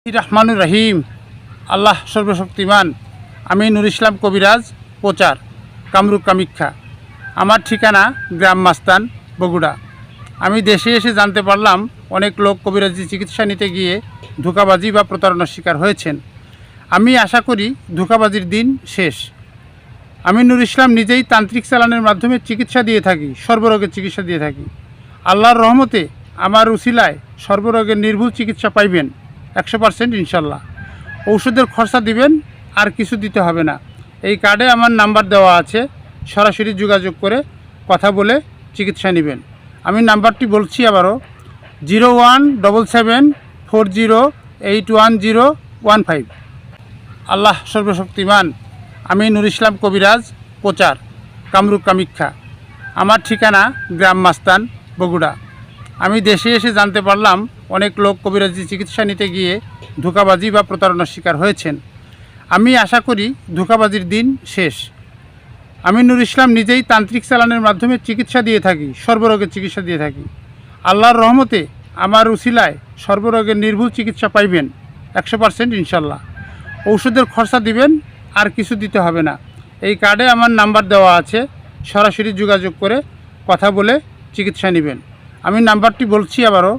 রহমানুর রহিম। আল্লাহ সর্বশক্তিমান। আমি নুর ইসলাম কবিরাজ, প্রচার কামরূপ কামাখ্যা। আমার ঠিকানা গ্রাম মাস্তান, বগুড়া। আমি দেশে এসে জানতে পারলাম অনেক লোক কবিরাজি চিকিৎসা নিতে গিয়ে ধোঁকাবাজি বা প্রতারণার শিকার হয়েছেন। আমি আশা করি ধোঁকাবাজির দিন শেষ। আমি নুর ইসলাম নিজেই তান্ত্রিক চালানের মাধ্যমে চিকিৎসা দিয়ে থাকি, সর্বরোগের চিকিৎসা দিয়ে থাকি। আল্লাহর রহমতে আমার উসিলায় সর্বরোগের নির্ভুল চিকিৎসা পাইবেন 100% ইনশাল্লাহ। ঔষধের খরচা দিবেন, আর কিছু দিতে হবে না। এই কার্ডে আমার নাম্বার দেওয়া আছে, সরাসরি যোগাযোগ করে কথা বলে চিকিৎসা নেবেন। আমি নাম্বারটি বলছি আবারও, 017740810115। আল্লাহ সর্বশক্তিমান। আমি নুর ইসলাম কবিরাজ, প্রচার কামরূপ কামাখ্যা। আমার ঠিকানা গ্রাম মাস্তান, বগুড়া। আমি দেশে এসে জানতে পারলাম অনেক লোক কবিরাজি চিকিৎসা নিতে গিয়ে ধোঁকাবাজি বা প্রতারণার শিকার হয়েছেন। আমি আশা করি ধোঁকাবাজির দিন শেষ। আমি নুর ইসলাম নিজেই তান্ত্রিক চালানের মাধ্যমে চিকিৎসা দিয়ে থাকি, সর্বরোগের চিকিৎসা দিয়ে থাকি। আল্লাহর রহমতে আমার উসিলায় সর্বরোগের নির্ভুল চিকিৎসা পাইবেন 100% ইনশাল্লাহ। ঔষধের খরচা দিবেন, আর কিছু দিতে হবে না। এই কার্ডে আমার নাম্বার দেওয়া আছে, সরাসরি যোগাযোগ করে কথা বলে চিকিৎসা নেবেন। আমি নাম্বারটি বলছি আবারও,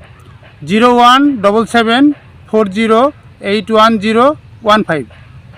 017740810115।